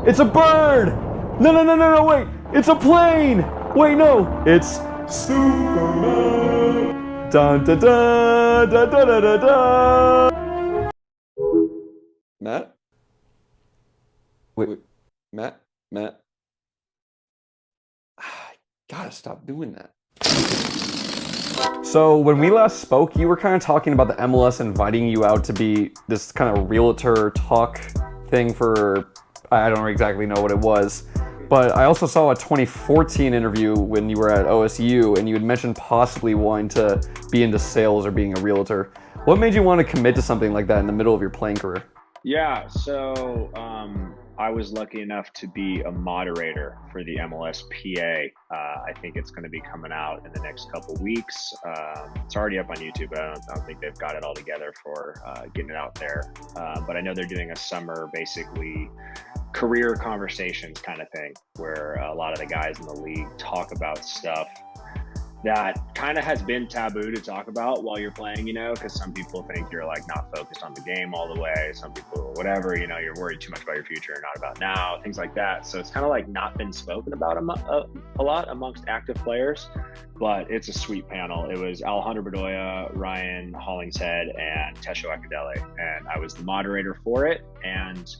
It's a bird! No, no, no, no, no, wait! It's a plane! Wait, no! It's Superman! Dun da da da da da da da! Matt? Wait, Matt? Gotta stop doing that. So when we last spoke, you were kind of talking about the MLS inviting you out to be this kind of realtor talk thing for, I don't exactly know what it was, but I also saw a 2014 interview when you were at OSU and you had mentioned possibly wanting to be into sales or being a realtor. What made you want to commit to something like that in the middle of your playing career? Yeah, so I was lucky enough to be a moderator for the MLSPA. I think it's going to be coming out in the next couple weeks. It's already up on YouTube, but I don't think they've got it all together for getting it out there. But I know they're doing a summer, basically, career conversations kind of thing, where a lot of the guys in the league talk about stuff that kind of has been taboo to talk about while you're playing, you know, because some people think you're like not focused on the game all the way. Some people, whatever, you know, you're worried too much about your future, not about now, things like that. So it's kind of like not been spoken about a lot amongst active players, but it's a sweet panel. It was Alejandro Bedoya, Ryan Hollingshead, and Tesho Akadele, and I was the moderator for it. And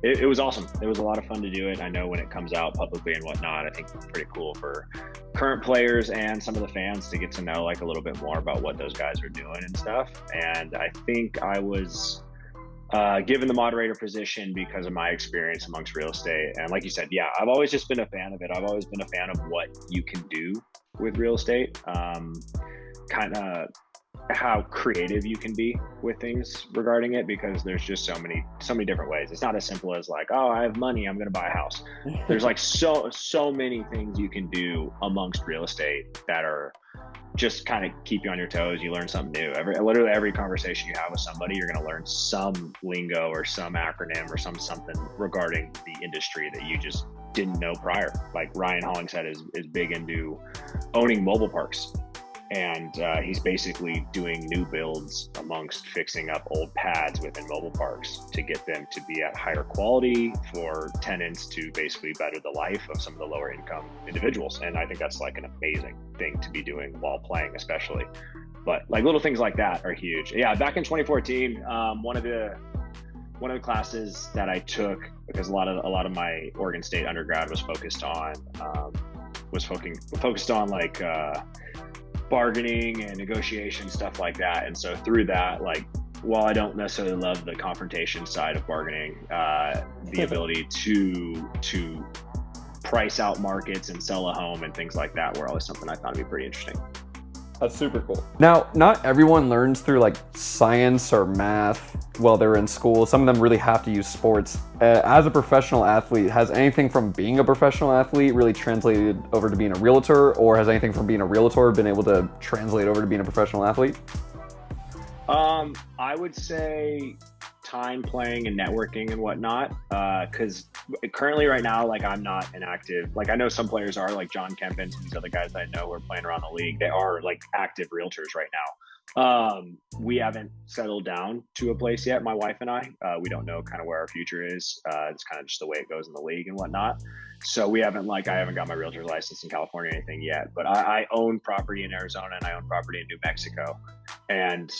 it was awesome. It was a lot of fun to do it. I know when it comes out publicly and whatnot, I think it's pretty cool for current players and some of the fans to get to know like a little bit more about what those guys are doing and stuff. And I think I was given the moderator position because of my experience amongst real estate. And like you said, yeah, I've always just been a fan of it. I've always been a fan of what you can do with real estate. Kind of how creative you can be with things regarding it, because there's just so many different ways. It's not as simple as like, oh, I have money, I'm going to buy a house. There's like so many things you can do amongst real estate that are just kind of keep you on your toes. You learn something new. Literally every conversation you have with somebody, you're going to learn some lingo or some acronym or something regarding the industry that you just didn't know prior. Like Ryan Hollingshead is big into owning mobile parks. And he's basically doing new builds amongst fixing up old pads within mobile parks to get them to be at higher quality for tenants to basically better the life of some of the lower income individuals. And I think that's like an amazing thing to be doing while playing, especially. But like little things like that are huge. Yeah, back in 2014, one of the classes that I took, because a lot of my Oregon State undergrad was focused on like bargaining and negotiation, stuff like that. And so through that, like, while I don't necessarily love the confrontation side of bargaining, the ability to price out markets and sell a home and things like that were always something I thought would be pretty interesting. That's super cool. Now, not everyone learns through like science or math while they're in school. Some of them really have to use sports. As a professional athlete, has anything from being a professional athlete really translated over to being a realtor, or has anything from being a realtor been able to translate over to being a professional athlete? I would say time playing and networking and whatnot, because currently right now, like, I'm not an active, like, I know some players are, like John Kemp and some of these other guys that I know who are playing around the league, they are like active realtors right now. We haven't settled down to a place yet, my wife and I. We don't know kind of where our future is. It's kind of just the way it goes in the league and whatnot. So I haven't got my realtor's license in California or anything yet, but I own property in Arizona and I own property in New Mexico. And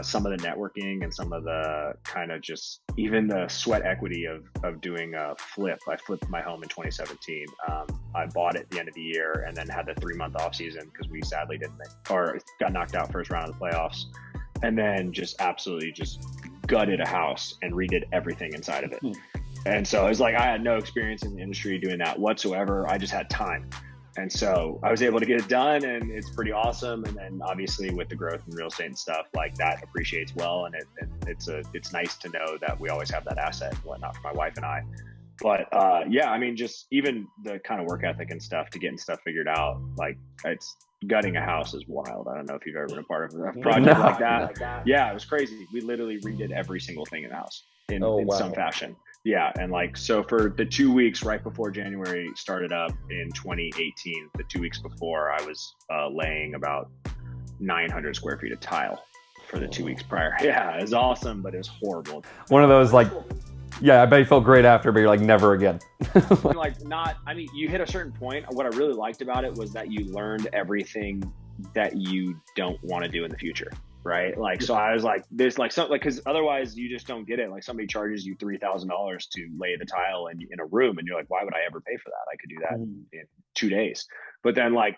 some of the networking and some of the kind of just even the sweat equity of doing a flip. I flipped my home in 2017. I bought it at the end of the year and then had the 3-month off season because we sadly didn't or got knocked out first round of the playoffs. And then just absolutely just gutted a house and redid everything inside of it. And so it was like I had no experience in the industry doing that whatsoever. I just had time. And so I was able to get it done, and it's pretty awesome. And then obviously with the growth in real estate and stuff, like that appreciates well. And it's nice to know that we always have that asset and whatnot for my wife and I. But yeah, I mean, just even the kind of work ethic and stuff to getting stuff figured out, like it's gutting a house is wild. I don't know if you've ever been a part of a project like that. Yeah, it was crazy. We literally redid every single thing in the house in some fashion. Yeah, and like, so for the 2 weeks right before January started up in 2018, the 2 weeks before, I was laying about 900 square feet of tile for the 2 weeks prior. Yeah, it was awesome, but it was horrible. One of those like Yeah, I bet you felt great after, but you're like, never again. Like, not, I mean, you hit a certain point. What I really liked about it was that you learned everything that you don't want to do in the future. Right. Like, so I was like, this, like, something like, cause otherwise you just don't get it. Like, somebody charges you $3,000 to lay the tile in a room, and you're like, why would I ever pay for that? I could do that in 2 days. But then, like,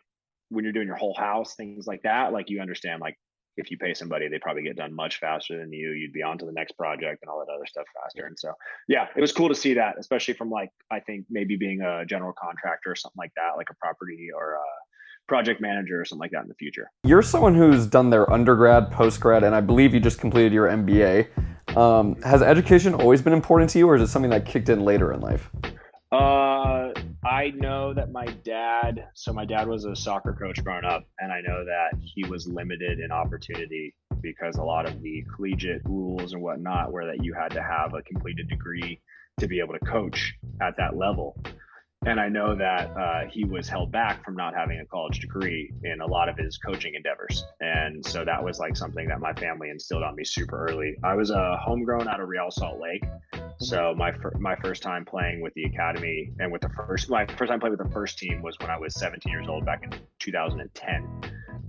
when you're doing your whole house, things like that, like, you understand, like, if you pay somebody, they probably get done much faster than you. You'd be on to the next project and all that other stuff faster. And so, yeah, it was cool to see that, especially from, like, I think maybe being a general contractor or something like that, like a property or a project manager or something like that in the future. You're someone who's done their undergrad, postgrad, and I believe you just completed your MBA. Has education always been important to you, or is it something that kicked in later in life? I know that my dad was a soccer coach growing up, and I know that he was limited in opportunity because a lot of the collegiate rules and whatnot were that you had to have a completed degree to be able to coach at that level. And I know that he was held back from not having a college degree in a lot of his coaching endeavors. And so that was like something that my family instilled on me super early. I was a homegrown out of Real Salt Lake. So my first time playing with the academy and with my first time playing with the first team was when I was 17 years old back in 2010,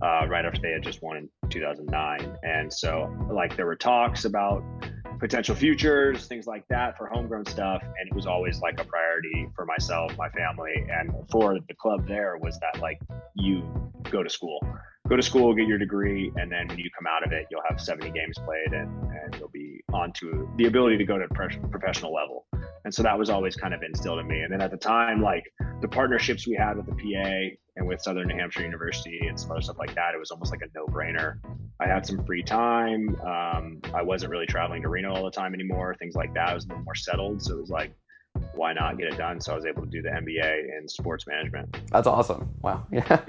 right after they had just won in 2009. And so, like, there were talks about potential futures, things like that for homegrown stuff. And it was always like a priority for myself, my family, and for the club there was that, like, you go to school, get your degree. And then when you come out of it, you'll have 70 games played and you'll be onto the ability to go to professional level. And so that was always kind of instilled in me. And then at the time, like, the partnerships we had with the PA and with Southern New Hampshire University and some other stuff like that, it was almost like a no-brainer. I had some free time. I wasn't really traveling to Reno all the time anymore. Things like that. I was a little more settled. So it was like, why not get it done? So I was able to do the MBA in sports management. That's awesome. Wow. Yeah.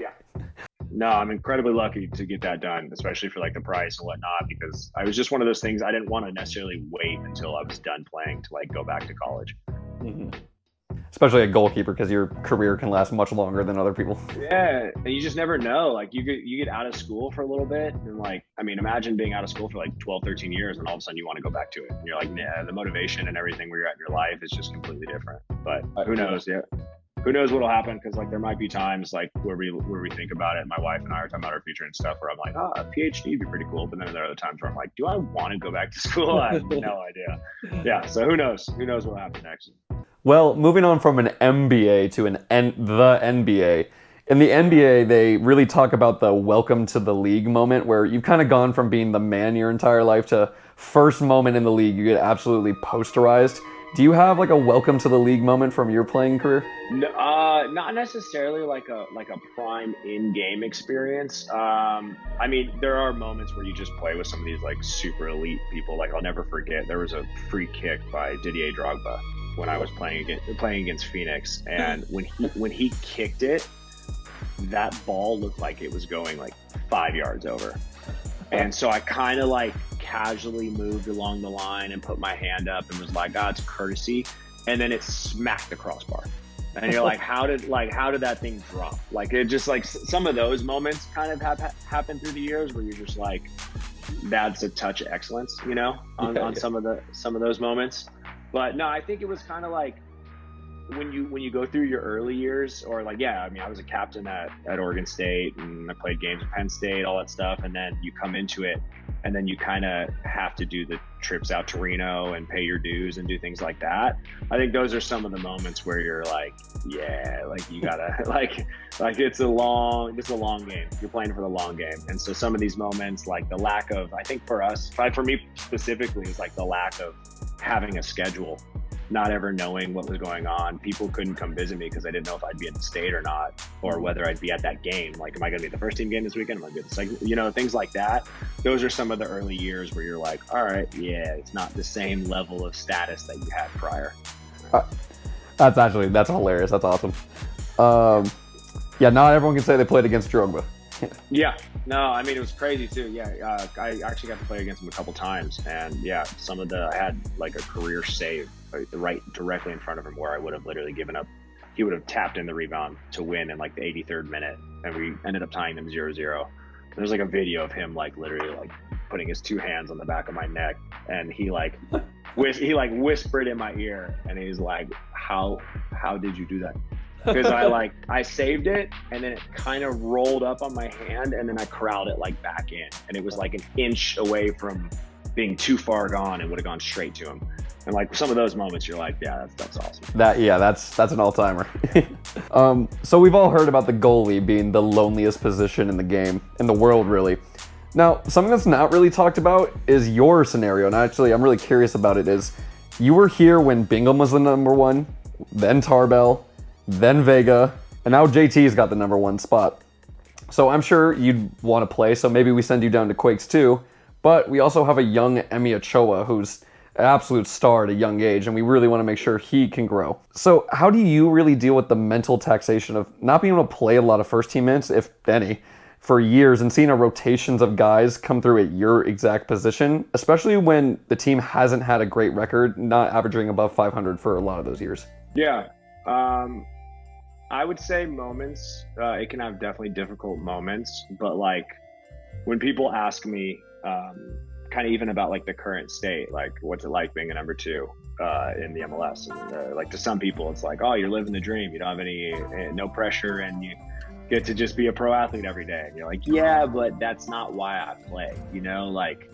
No, I'm incredibly lucky to get that done, especially for, like, the price and whatnot, because I was just one of those things. I didn't want to necessarily wait until I was done playing to, like, go back to college. Mm-hmm. Especially a goalkeeper, because your career can last much longer than other people. Yeah, and you just never know. Like, you get out of school for a little bit, and, like, I mean, imagine being out of school for like 12, 13 years, and all of a sudden you want to go back to it. And you're like, nah, the motivation and everything where you're at in your life is just completely different. But who knows? Yeah. Who knows what'll happen? Because, like, there might be times, like, where we think about it. My wife and I are talking about our future and stuff, where I'm like, a PhD would be pretty cool. But then there are other times where I'm like, do I want to go back to school? I have no idea. Yeah. So who knows? Who knows what'll happen next? Well, moving on from an MBA to the NBA. In the NBA, they really talk about the welcome to the league moment, where you've kind of gone from being the man your entire life to first moment in the league, you get absolutely posterized. Do you have, like, a welcome to the league moment from your playing career? No, not necessarily like a prime in-game experience. I mean, there are moments where you just play with some of these, like, super elite people. Like, I'll never forget, there was a free kick by Didier Drogba when I was playing against Phoenix, and when he kicked it, that ball looked like it was going like 5 yards over. And so I kind of, like, casually moved along the line and put my hand up and was like, it's courtesy. And then it smacked the crossbar. And you're like, how did that thing drop? Like, it just, like, some of those moments kind of have happened through the years where you're just like, that's a touch of excellence, you know, on some of those moments. But no, I think it was kind of like, when you go through your early years, or, like, I mean, I was a captain at Oregon State, and I played games at Penn State, all that stuff. And then you come into it, and then you kind of have to do the trips out to Reno and pay your dues and do things like that. I think those are some of the moments where you're like, yeah, like, you gotta like it's a long game. You're playing for the long game. And so some of these moments, like, the lack of, I think for me specifically, is like the lack of having a schedule, not ever knowing what was going on. People couldn't come visit me because I didn't know if I'd be in the state or not, or whether I'd be at that game. Like, am I going to be at the first team game this weekend? Am I going to be at the second? You know, things like that. Those are some of the early years where you're like, all right, yeah, it's not the same level of status that you had prior. That's hilarious. That's awesome. Yeah, not everyone can say they played against Drogba. Yeah, no, I mean, it was crazy too. Yeah, I actually got to play against him a couple times, and yeah, I had, like, a career save right directly in front of him where I would have literally given up. He would have tapped in the rebound to win in, like, the 83rd minute, and we ended up tying them 0-0. There's, like, a video of him, like, literally, like, putting his two hands on the back of my neck, and he, like, He like whispered in my ear, and he's like, how did you do that? Because I saved it, and then it kind of rolled up on my hand, and then I corralled it like back in, and it was like an inch away from being too far gone and would have gone straight to him. And like some of those moments, you're like, yeah, that's awesome. That's an all-timer. So we've all heard about the goalie being the loneliest position in the game, in the world, really. Now, something that's not really talked about is your scenario, and actually I'm really curious about it, is you were here when Bingham was the #1, then Tarbell, then Vega, and now JT's got the #1 spot. So I'm sure you'd want to play, so maybe we send you down to Quakes too, but we also have a young Emi Ochoa who's an absolute star at a young age, and we really want to make sure he can grow. So how do you really deal with the mental taxation of not being able to play a lot of first-team minutes, if any, for years, and seeing a rotations of guys come through at your exact position, especially when the team hasn't had a great record, not averaging above 500 for a lot of those years? Yeah. I would say moments, it can have definitely difficult moments, but like when people ask me, kind of even about like the current state, like what's it like being a #2 in the MLS, and like to some people it's like, oh, you're living the dream, you don't have any no pressure, and you get to just be a pro athlete every day. And you're like, yeah, but that's not why I play, you know? Like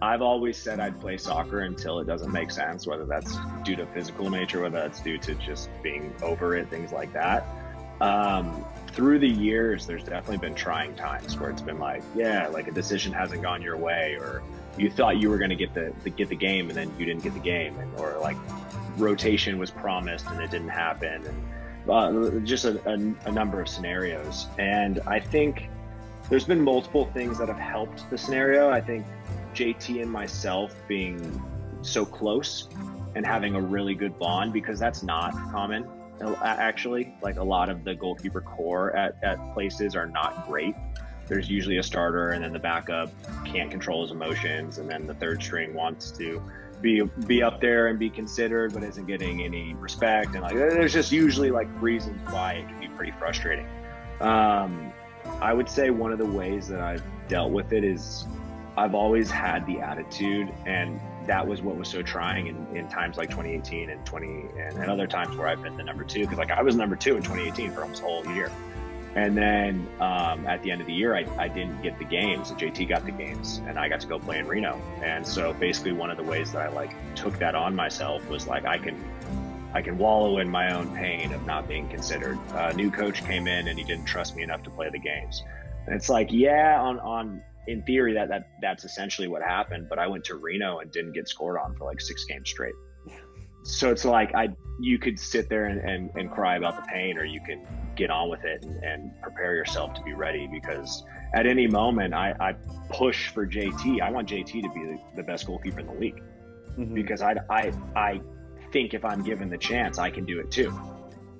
I've always said I'd play soccer until it doesn't make sense, whether that's due to physical nature, whether that's due to just being over it, things like that. Through the years, there's definitely been trying times where it's been like, yeah, like a decision hasn't gone your way, or you thought you were going to get the game and then you didn't get the game, or like rotation was promised and it didn't happen, and just a number of scenarios. And I think there's been multiple things that have helped the scenario. I think JT and myself being so close and having a really good bond, because that's not common. Actually, like a lot of the goalkeeper core at places are not great. There's usually a starter, and then the backup can't control his emotions, and then the third string wants to be up there and be considered, but isn't getting any respect. And like, there's just usually like reasons why it can be pretty frustrating. I would say one of the ways that I've dealt with it is I've always had the attitude, and that was what was so trying in times like 2018 and other times where I've been the #2, because like I was #2 in 2018 for almost a whole year. And then at the end of the year, I didn't get the games. JT got the games, and I got to go play in Reno. And so basically one of the ways that I like took that on myself was like, I can wallow in my own pain of not being considered. A new coach came in and he didn't trust me enough to play the games. And it's like, yeah, on in theory that's essentially what happened, but I went to Reno and didn't get scored on for like 6 games straight. So it's like you could sit there and cry about the pain, or you can get on with it and prepare yourself to be ready, because at any moment I push for JT. I want JT to be the best goalkeeper in the league, because I think if I'm given the chance, I can do it too.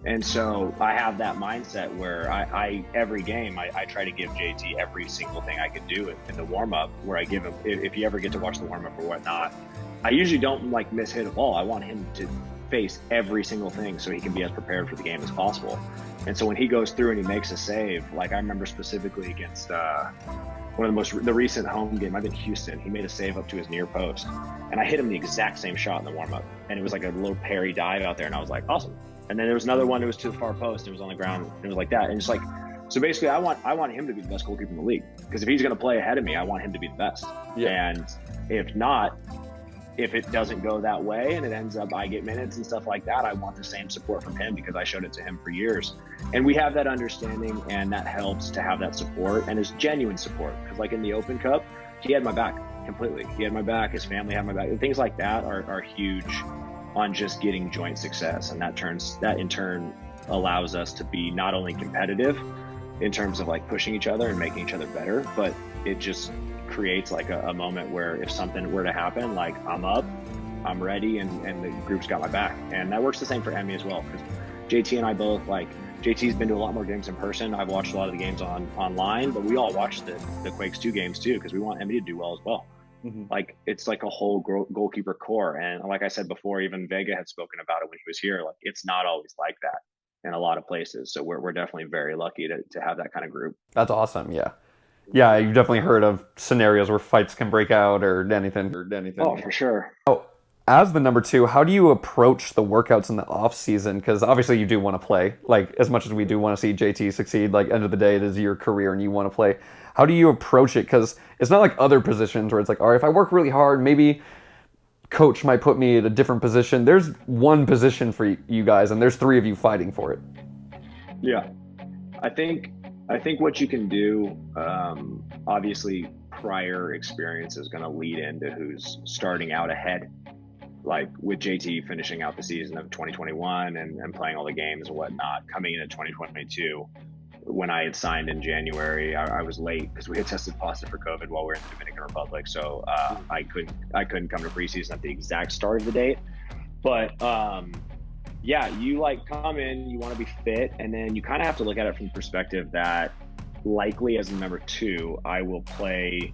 And so I have that mindset where I every game I try to give JT every single thing I could do in the warm up, where I give him, if you ever get to watch the warm up or whatnot, I usually don't like miss hit a ball. I want him to face every single thing so he can be as prepared for the game as possible. And so when he goes through and he makes a save, like I remember specifically against one of the recent home game, I think Houston, he made a save up to his near post, and I hit him the exact same shot in the warm up, and it was like a little parry dive out there, and I was like, awesome. And then there was another one that was to the far post, it was on the ground, and it was like that. And it's like, so basically I want him to be the best goalkeeper in the league, because if he's going to play ahead of me, I want him to be the best. Yeah. And if not, if it doesn't go that way and it ends up I get minutes and stuff like that, I want the same support from him, because I showed it to him for years. And we have that understanding, and that helps to have that support, and it's genuine support. Because like in the Open Cup, he had my back completely. He had my back, his family had my back. And things like that are huge on just getting joint success. And that in turn allows us to be not only competitive in terms of like pushing each other and making each other better, but it just creates like a moment where if something were to happen, like I'm up, I'm ready, and the group's got my back. And that works the same for Emmy as well, because JT and I both, like, JT's been to a lot more games in person. I've watched a lot of the games online, but we all watched the Quakes 2 games too, because we want Emmy to do well as well. Like it's like a whole goalkeeper core. And like I said before, even Vega had spoken about it when he was here, like it's not always like that in a lot of places. So we're definitely very lucky to have that kind of group. That's awesome. Yeah. Yeah, you've definitely heard of scenarios where fights can break out or anything. Oh, for sure. As the number two, how do you approach the workouts in the off season? Because obviously you do want to play. Like as much as we do want to see JT succeed, like end of the day it is your career and you want to play. How do you approach it? Because it's not like other positions where it's like, all right, if I work really hard, maybe coach might put me at a different position. There's one position for you guys, and there's three of you fighting for it. Yeah, I think what you can do, obviously, prior experience is going to lead into who's starting out ahead. Like with JT finishing out the season of 2021 and playing all the games and whatnot, coming into 2022. When I had signed in January, I was late because we had tested positive for COVID while we were in the Dominican Republic. So I couldn't come to preseason at the exact start of the date. But yeah, you like come in, you want to be fit, and then you kind of have to look at it from the perspective that likely as a number two, I will play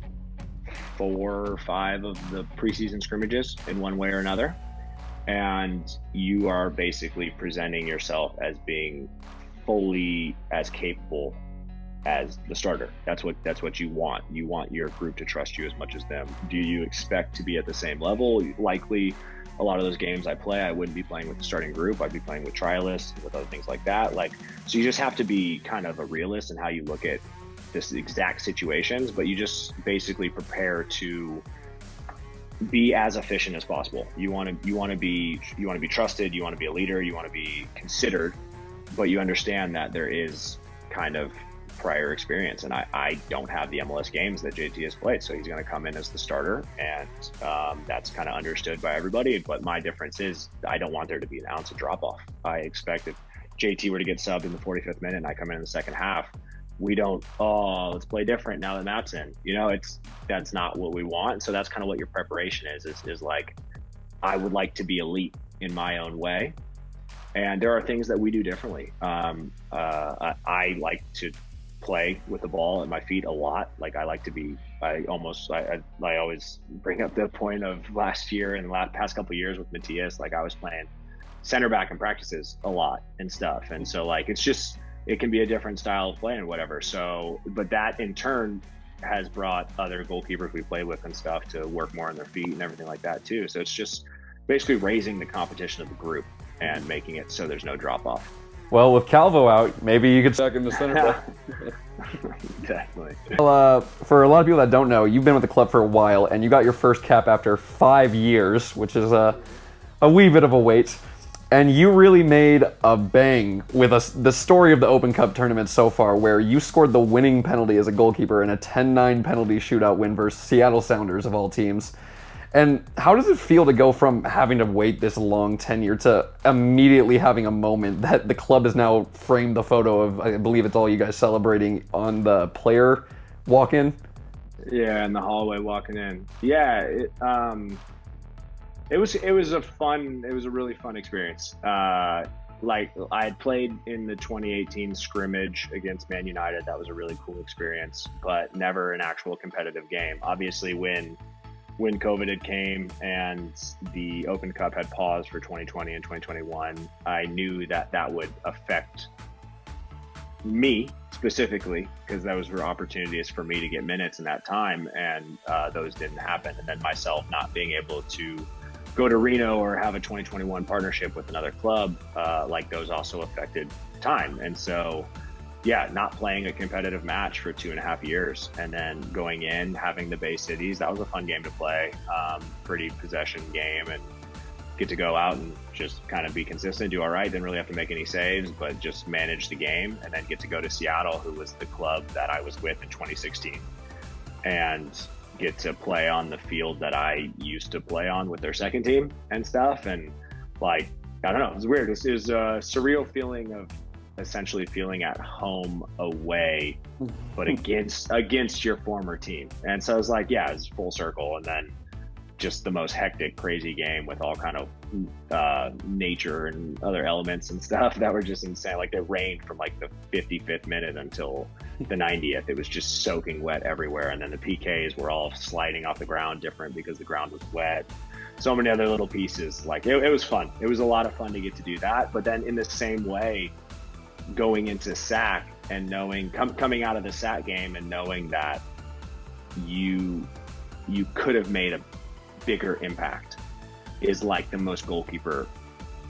4 or 5 of the preseason scrimmages in one way or another. And you are basically presenting yourself as being fully as capable as the starter. That's what you want. You want your group to trust you as much as them. Do you expect to be at the same level? Likely, a lot of those games I play, I wouldn't be playing with the starting group. I'd be playing with trialists, with other things like that. So you just have to be kind of a realist in how you look at this exact situations, but you just basically prepare to be as efficient as possible. You want to be trusted. You want to be a leader. You want to be considered. But you understand that there is kind of prior experience, and I don't have the MLS games that JT has played, so he's going to come in as the starter, and that's kind of understood by everybody. But my difference is I don't want there to be an ounce of drop off. I expect if JT were to get subbed in the 45th minute and I come in the second half, we don't, let's play different now that Matt's in. That's not what we want. So that's kind of what your preparation is like, I would like to be elite in my own way. And there are things that we do differently. I like to play with the ball at my feet a lot. Like I like to be, I always bring up the point of last year and the past couple of years with Matthias. Like I was playing center back in practices a lot and stuff. And so like, it can be a different style of play and whatever. So, but that in turn has brought other goalkeepers we play with and stuff to work more on their feet and everything like that too. So it's just basically raising the competition of the group and making it so there's no drop off. Well, with Calvo out, maybe you could Back in the center back. Definitely. Well, for a lot of people that don't know, you've been with the club for a while, and you got your first cap after 5 years, which is a wee bit of a wait. And you really made a bang with the story of the Open Cup tournament so far, where you scored the winning penalty as a goalkeeper in a 10-9 penalty shootout win versus Seattle Sounders of all teams. And how does it feel to go from having to wait this long tenure to immediately having a moment that the club has now framed the photo of, I believe it's all you guys celebrating on the player walk-in? Yeah, in the hallway walking in. Yeah, it was a really fun experience. Like I had played in the 2018 scrimmage against Man United. That was a really cool experience, but never an actual competitive game. Obviously, when COVID had came and the Open Cup had paused for 2020 and 2021, I knew that would affect me specifically, because those were opportunities for me to get minutes in that time, and those didn't happen. And then myself not being able to go to Reno or have a 2021 partnership with another club, like those also affected time. And so, yeah, not playing a competitive match for 2.5 years and then going in, having the Bay Cities, that was a fun game to play. Pretty possession game, and get to go out and just kind of be consistent, do all right. Didn't really have to make any saves, but just manage the game, and then get to go to Seattle, who was the club that I was with in 2016, and get to play on the field that I used to play on with their second team and stuff. And like, I don't know, it was weird. It was a surreal feeling of essentially feeling at home away, but against your former team. And so I was like, yeah, it's full circle. And then just the most hectic, crazy game with all kind of nature and other elements and stuff that were just insane. Like it rained from like the 55th minute until the 90th. It was just soaking wet everywhere. And then the PKs were all sliding off the ground different because the ground was wet. So many other little pieces. Like it was fun. It was a lot of fun to get to do that. But then in the same way, going into SAC, and knowing coming out of the SAT game and knowing that you could have made a bigger impact is like the most goalkeeper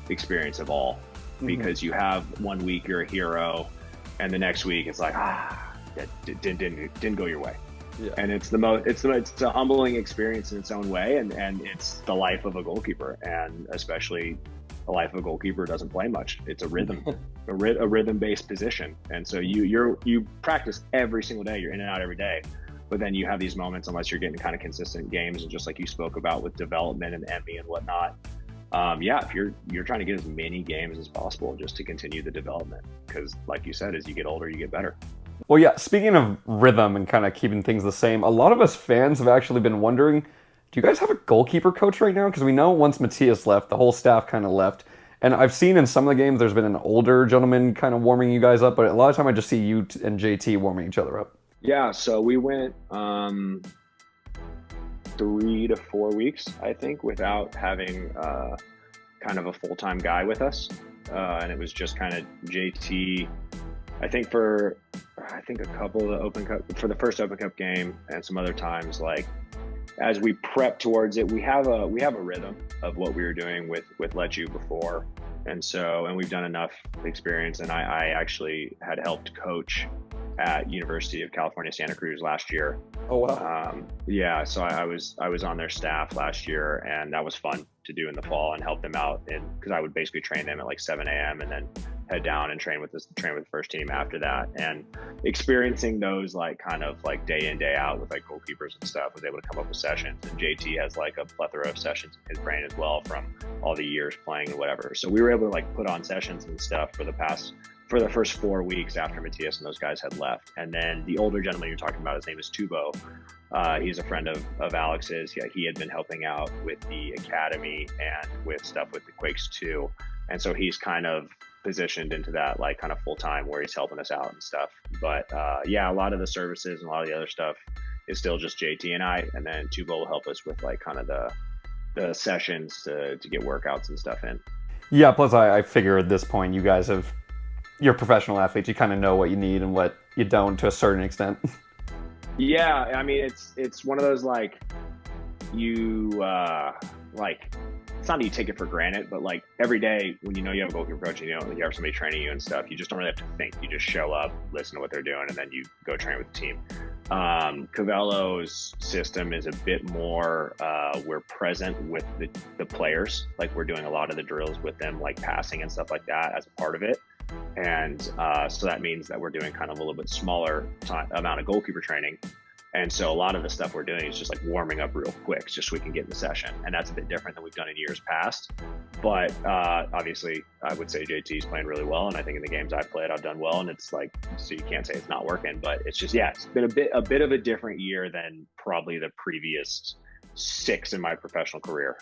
experience of all, because you have 1 week you're a hero, and the next week it's like that didn't go your way. Yeah. And it's a humbling experience in its own way, and it's the life of a goalkeeper, and especially the life of a goalkeeper doesn't play much. It's a rhythm, a rhythm-based position, and so you practice every single day. You're in and out every day, but then you have these moments, unless you're getting kind of consistent games, and just like you spoke about with development and Emmy and whatnot. If you're trying to get as many games as possible just to continue the development, because like you said, as you get older, you get better. Well, yeah, speaking of rhythm and kind of keeping things the same, a lot of us fans have actually been wondering, do you guys have a goalkeeper coach right now? Because we know once Matthias left, the whole staff kind of left. And I've seen in some of the games, there's been an older gentleman kind of warming you guys up, but a lot of time I just see you and JT warming each other up. Yeah, so we went 3 to 4 weeks, I think, without having kind of a full-time guy with us. And it was just kind of JT, I think a couple of the Open Cup, for the first Open Cup game, and some other times, like as we prep towards it, we have a rhythm of what we were doing with Let You before. And we've done enough experience, and I actually had helped coach at University of California, Santa Cruz last year. Oh, wow. So I was on their staff last year, and that was fun to do in the fall and help them out. And because I would basically train them at like 7 a.m. and then head down and train with the first team after that. And experiencing those like kind of like day in, day out with like goalkeepers and stuff, was able to come up with sessions. And JT has like a plethora of sessions in his brain as well from all the years playing and whatever. So we were able to like put on sessions and stuff for the first 4 weeks after Matthias and those guys had left. And then the older gentleman you're talking about, his name is Tubo. He's a friend of Alex's. Yeah, he had been helping out with the academy and with stuff with the Quakes too. And so he's kind of positioned into that like kind of full time where he's helping us out and stuff. But a lot of the services and a lot of the other stuff is still just JT and I. And then Tubo will help us with like kind of the sessions to get workouts and stuff in. Yeah, plus I figure at this point you guys you're professional athletes. You kind of know what you need and what you don't to a certain extent. Yeah, I mean, it's one of those like it's not that you take it for granted, but like every day when you know you have a goalkeeper coach, you know you have somebody training you and stuff, you just don't really have to think. You just show up, listen to what they're doing, and then you go train with the team. Cavello's system is a bit more, we're present with the players. Like we're doing a lot of the drills with them, like passing and stuff like that as a part of it. And so that means that we're doing kind of a little bit smaller amount of goalkeeper training. And so a lot of the stuff we're doing is just like warming up real quick just so we can get in the session. And that's a bit different than we've done in years past. But obviously, I would say JT's playing really well. And I think in the games I've played, I've done well. And it's like, so you can't say it's not working. But it's just, yeah, it's been a bit of a different year than probably the previous 6 in my professional career.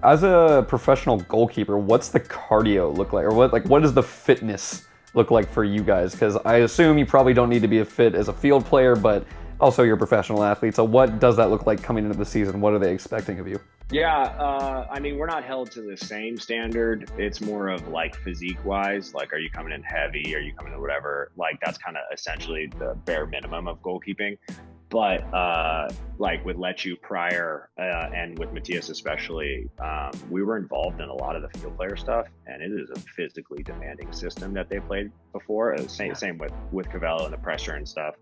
As a professional goalkeeper, what's the cardio look like? Or what does the fitness look like for you guys? Because I assume you probably don't need to be fit as a field player, but also you're a professional athlete. So what does that look like coming into the season? What are they expecting of you? Yeah, I mean, we're not held to the same standard. It's more of like physique wise, like, are you coming in heavy? Are you coming in whatever? Like that's kind of essentially the bare minimum of goalkeeping. But like with Let You prior and with Matthias especially, we were involved in a lot of the field player stuff, and it is a physically demanding system that they played before. Same with Cavello and the pressure and stuff.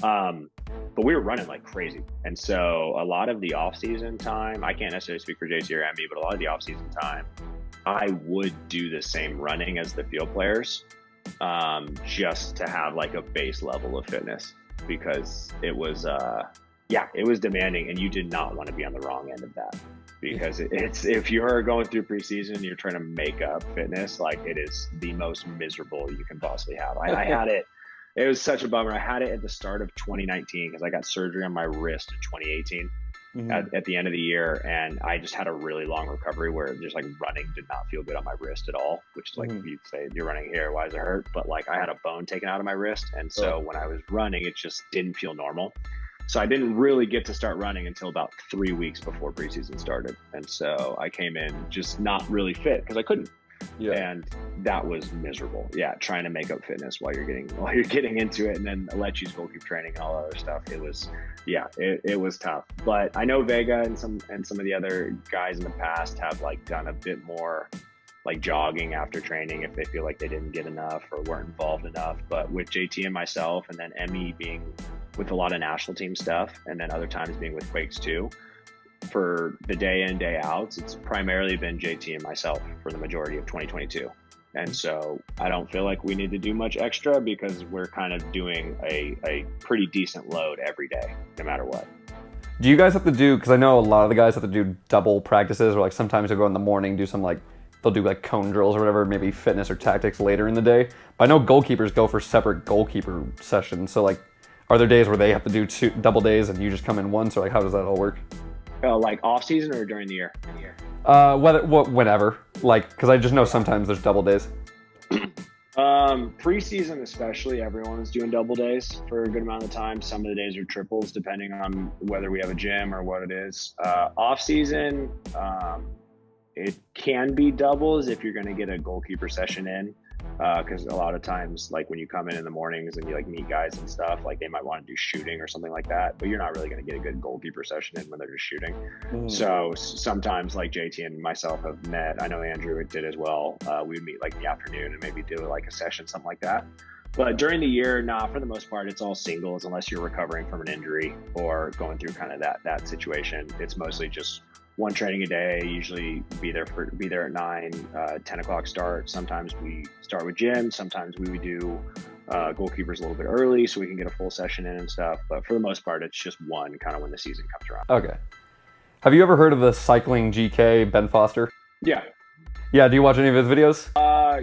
But we were running like crazy. And so a lot of the off-season time, I can't necessarily speak for JC or Emmy, but a lot of the off-season time, I would do the same running as the field players, just to have like a base level of fitness, because it was demanding, and you did not want to be on the wrong end of that. Because if you're going through preseason, you're trying to make up fitness, like it is the most miserable you can possibly have. I had it. It was such a bummer. I had it at the start of 2019 because I got surgery on my wrist in 2018 at the end of the year. And I just had a really long recovery where just like running did not feel good on my wrist at all, which is like, you'd say, you're running here, why does it hurt? But like I had a bone taken out of my wrist. And so when I was running, it just didn't feel normal. So I didn't really get to start running until about 3 weeks before preseason started. And so I came in just not really fit because I couldn't. Yeah. And that was miserable. Yeah, trying to make up fitness while you're getting into it, and then let you goalkeeper training and all that other stuff. It was, yeah, it was tough. But I know Vega and some of the other guys in the past have like done a bit more like jogging after training if they feel like they didn't get enough or weren't involved enough. But with JT and myself, and then Emmy being with a lot of national team stuff, and then other times being with Quakes too, for the day in, day outs, it's primarily been JT and myself for the majority of 2022. And so I don't feel like we need to do much extra because we're kind of doing a pretty decent load every day, no matter what. Do you guys have to do, because I know a lot of the guys have to do double practices, or like sometimes they'll go in the morning, do some like, they'll do like cone drills or whatever, maybe fitness or tactics later in the day. But I know goalkeepers go for separate goalkeeper sessions. So like, are there days where they have to do double days and you just come in once, or like how does that all work? Like off season or during the year? Whenever. Like, because I just know sometimes there's double days. Preseason especially, everyone is doing double days for a good amount of time. Some of the days are triples depending on whether we have a gym or what it is. Off season, it can be doubles if you're going to get a goalkeeper session in. Because a lot of times, like when you come in the mornings and you like meet guys and stuff, like they might want to do shooting or something like that, but you're not really going to get a good goalkeeper session in when they're just shooting. So sometimes like JT and myself have met. I know Andrew did as well. We would meet like in the afternoon and maybe do like a session, something like that. But during the year, for the most part, it's all singles unless you're recovering from an injury or going through kind of that situation. It's mostly just one training a day, usually be there at 9, 10 o'clock start. Sometimes we start with gym. Sometimes we would do goalkeepers a little bit early so we can get a full session in and stuff. But for the most part, it's just one kind of when the season comes around. Okay. Have you ever heard of the cycling GK, Ben Foster? Yeah. Yeah, do you watch any of his videos?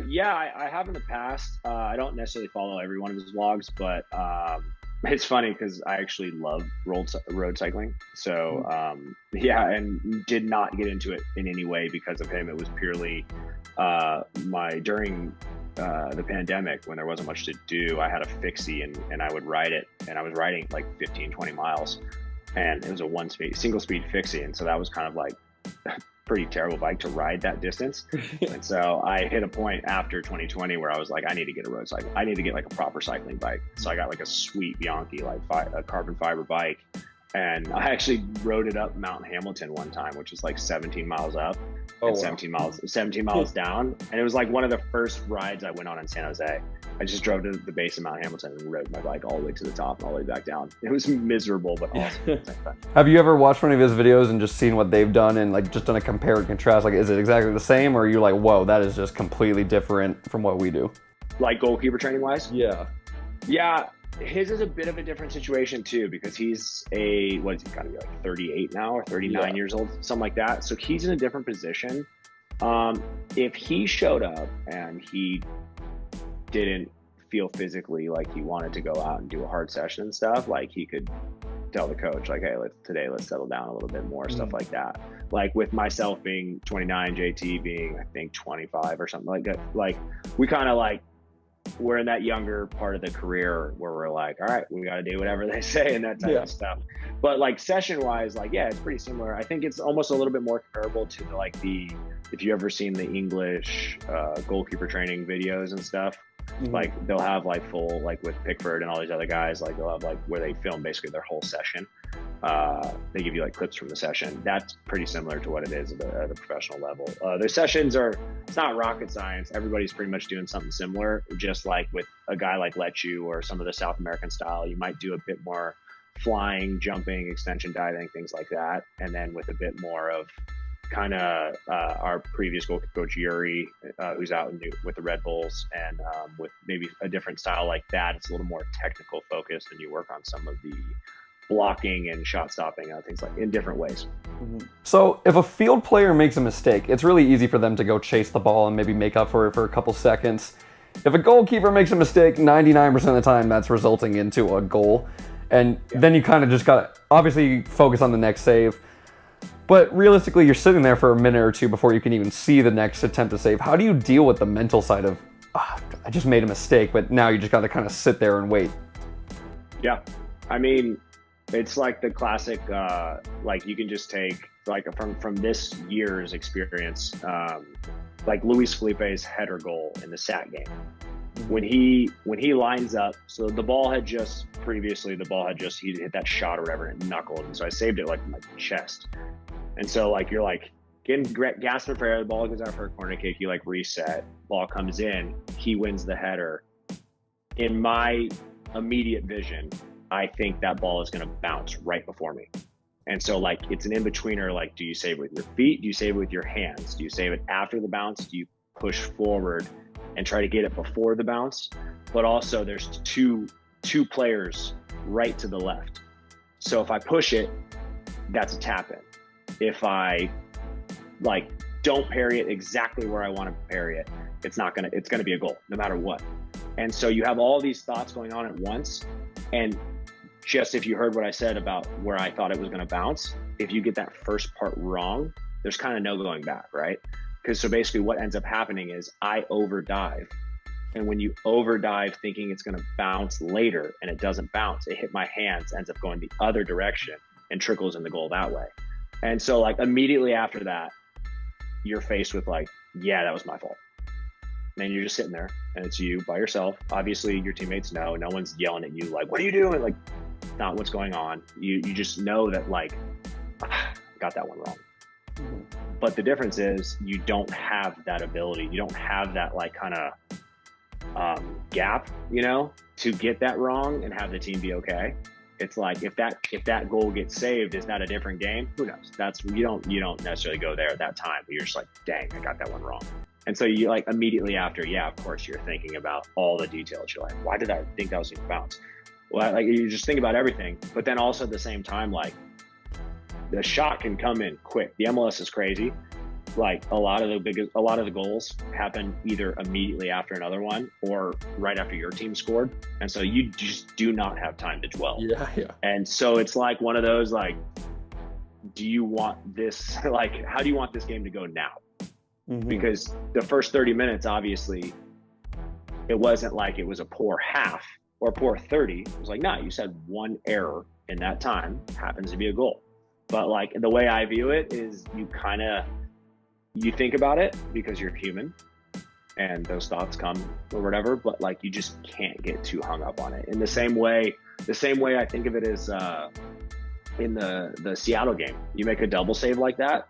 Yeah, I have in the past. I don't necessarily follow every one of his vlogs, but it's funny because I actually love road cycling. So yeah, and did not get into it in any way because of him. It was purely during the pandemic when there wasn't much to do. I had a fixie and I would ride it, and I was riding like 15, 20 miles, and it was a single speed fixie, and so that was kind of like pretty terrible bike to ride that distance. And so I hit a point after 2020 where I was like, I need to get a road cycle. I need to get like a proper cycling bike. So I got like a sweet Bianchi, like a carbon fiber bike. And I actually rode it up Mount Hamilton one time, which is like 17 miles up and 17 miles down. And it was like one of the first rides I went on in San Jose. I just drove to the base of Mount Hamilton and rode my bike all the way to the top and all the way back down. It was miserable, but awesome. Have you ever watched one of his videos and just seen what they've done and like just done a compare and contrast? Like, is it exactly the same, or are you like, whoa, that is just completely different from what we do? Like goalkeeper training wise? Yeah. Yeah. His is a bit of a different situation too, because he's he's got to be like 38 now or 39 years old, something like that. So he's in a different position. If he showed up and he didn't feel physically like he wanted to go out and do a hard session and stuff, like he could tell the coach like, hey, let's settle down a little bit more, stuff like that. Like with myself being 29, JT being I think 25 or something like that. Like we kind of like, we're in that younger part of the career where we're like, all right, we got to do whatever they say and that type of stuff. But like session wise, like, yeah, it's pretty similar. I think it's almost a little bit more comparable to if you ever seen the English goalkeeper training videos and stuff, like they'll have like full, like with Pickford and all these other guys, like they'll have like where they film basically their whole session. They give you like clips from the session. That's pretty similar to what it is at the professional level. Their sessions it's not rocket science. Everybody's pretty much doing something similar. Just like with a guy like Lechu or some of the South American style, you might do a bit more flying, jumping, extension diving, things like that. And then with a bit more of kind of our previous goalkeeper coach Yuri, who's out with the Red Bulls, and with maybe a different style like that, it's a little more technical focused, and you work on some of the blocking and shot stopping and things like in different ways. So if a field player makes a mistake, it's really easy for them to go chase the ball and maybe make up for it for a couple seconds. If a goalkeeper makes a mistake, 99% of the time that's resulting into a goal. And then you kind of just got to obviously focus on the next save. But realistically, you're sitting there for a minute or two before you can even see the next attempt to save. How do you deal with the mental side of, I just made a mistake, but now you just got to kind of sit there and wait? Yeah. I mean, it's like the classic, like you can just take like from this year's experience, like Luis Felipe's header goal in the SAT game. When he lines up, so the ball had just he hit that shot or whatever and it knuckled, and so I saved it like in my chest. And so like you're like getting gasping for air, the ball goes out for a corner kick, you like reset, ball comes in, he wins the header. In my immediate vision, I think that ball is going to bounce right before me. And so like it's an in-betweener, like do you save it with your feet? Do you save it with your hands? Do you save it after the bounce? Do you push forward and try to get it before the bounce? But also there's two players right to the left. So if I push it, that's a tap in. If I like don't parry it exactly where I want to parry it, it's gonna be a goal no matter what. And so you have all these thoughts going on at once. And just if you heard what I said about where I thought it was going to bounce, if you get that first part wrong, there's kind of no going back, right? Because so basically what ends up happening is I overdive. And when you overdive thinking it's going to bounce later and it doesn't bounce, it hit my hands, ends up going the other direction and trickles in the goal that way. And so like immediately after that, you're faced with like, yeah, that was my fault. And you're just sitting there and it's you by yourself. Obviously your teammates know, no one's yelling at you like, what are you doing? Like, not what's going on. You just know that like, got that one wrong. But the difference is you don't have that ability. You don't have that like kind of gap, you know, to get that wrong and have the team be okay. It's like if that goal gets saved, is that a different game? Who knows? You don't necessarily go there at that time, but you're just like, dang, I got that one wrong. And so you like immediately after, yeah, of course you're thinking about all the details. You're like, why did I think that was going to bounce? Well, like you just think about everything, but then also at the same time, like the shot can come in quick. The MLS is crazy. Like a lot of the goals happen either immediately after another one or right after your team scored. And so you just do not have time to dwell. Yeah. And so it's like one of those, like, do you want this, like, how do you want this game to go now? Mm-hmm. Because the first 30 minutes, obviously, it wasn't like it was a poor half or poor 30. It was like, nah, you said one error in that time happens to be a goal. But like the way I view it is you think about it because you're human and those thoughts come or whatever, but like you just can't get too hung up on it. In the same way I think of it is in the Seattle game. You make a double save like that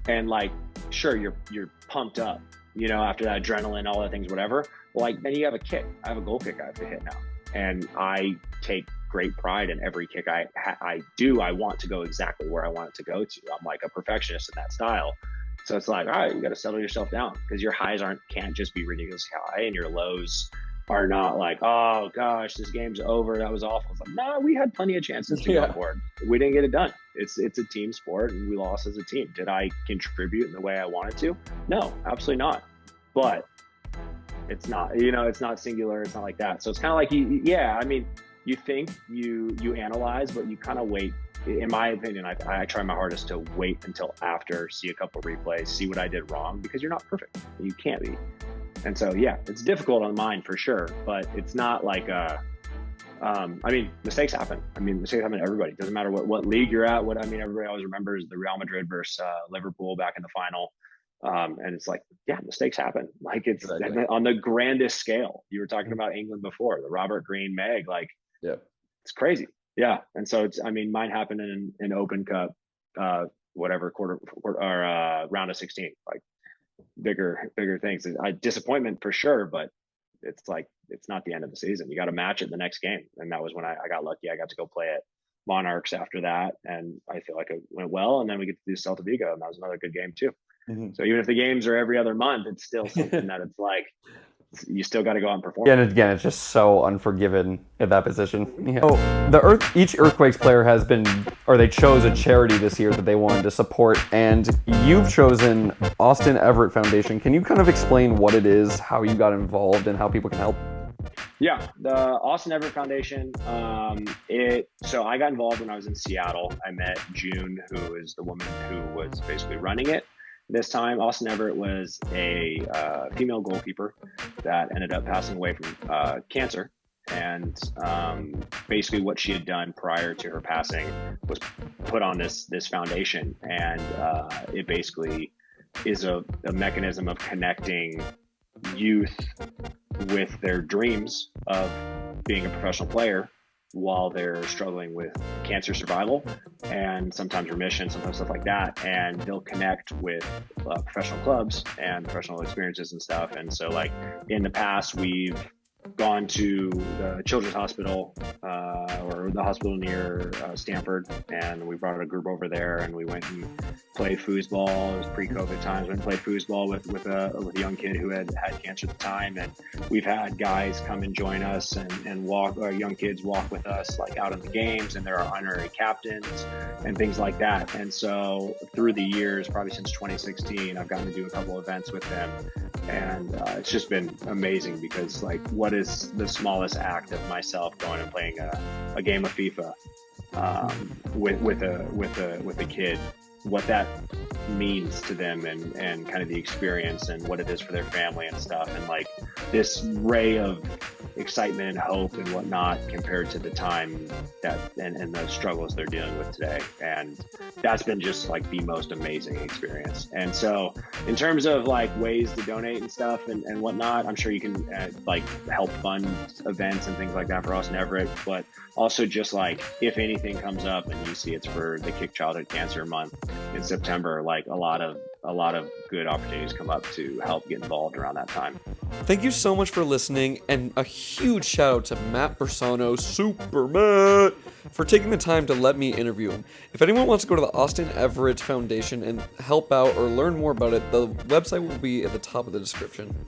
and like, sure, you're pumped up, you know, after that adrenaline, all the things, whatever. Like then you have a kick. I have a goal kick I have to hit now. And I take great pride in every kick I do. I want to go exactly where I want it to go to. I'm like a perfectionist in that style. So it's like, all right, you got to settle yourself down because your highs can't just be ridiculously high and your lows are not like, oh gosh, this game's over. That was awful. It's like, no, we had plenty of chances to go forward. We didn't get it done. It's a team sport and we lost as a team. Did I contribute in the way I wanted to? No, absolutely not. But it's not, you know, it's not singular. It's not like that. So it's kind of like, you think, you analyze, but you kind of wait. In my opinion, I try my hardest to wait until after, see a couple replays, see what I did wrong, because you're not perfect. You can't be. And so, yeah, it's difficult on mine for sure, but it's not like, mistakes happen. Mistakes happen to everybody. It doesn't matter what league you're at. Everybody always remembers the Real Madrid versus Liverpool back in the final. And it's like, yeah, mistakes happen. Like it's exactly. On the grandest scale. You were talking about England before, the Robert Green Meg, like, yeah, it's crazy. Yeah. And so mine happened in Open Cup, quarter or round of 16, like bigger things. Disappointment for sure, but it's like, it's not the end of the season. You got to match it the next game. And that was when I got lucky. I got to go play at Monarchs after that. And I feel like it went well. And then we get to do Celta Vigo, and that was another good game too. Mm-hmm. So even if the games are every other month, it's still something that it's like, you still got to go out and perform. Yeah, and again, it's just so unforgiven at that position. Yeah. So each Earthquakes player they chose a charity this year that they wanted to support, and you've chosen Austin Everett Foundation. Can you kind of explain what it is, how you got involved, and how people can help? Yeah, the Austin Everett Foundation, so I got involved when I was in Seattle. I met June, who is the woman who was basically running it. This time, Austin Everett was a female goalkeeper that ended up passing away from cancer. and basically what she had done prior to her passing was put on this foundation, and it basically is a mechanism of connecting youth with their dreams of being a professional player while they're struggling with cancer survival and sometimes remission, sometimes stuff like that. And they'll connect with professional clubs and professional experiences and stuff. And so like in the past, we've gone to the children's hospital or the hospital near Stanford, and we brought a group over there, and we went and played foosball. It was pre-COVID times. We played foosball with a young kid who had cancer at the time, and we've had guys come and join us and walk, young kids walk with us like out in the games, and there are honorary captains and things like that. And so through the years, probably since 2016, I've gotten to do a couple events with them, and it's just been amazing because like what is the smallest act of myself going and playing a game of FIFA with a kid, what that means to them, and kind of the experience and what it is for their family and stuff, and like this ray of excitement and hope and whatnot compared to the time that and the struggles they're dealing with today. And that's been just like the most amazing experience. And so in terms of like ways to donate and stuff and whatnot, I'm sure you can like help fund events and things like that for Austin Everett, but also just like if anything comes up and you see it's for the Kick Childhood Cancer Month in September, like a lot of good opportunities come up to help get involved around that time. Thank you so much for listening, and a huge shout out to Matt Bersano, Super Matt, for taking the time to let me interview him. If anyone wants to go to the Austin Everett Foundation and help out or learn more about it, the website will be at the top of the description.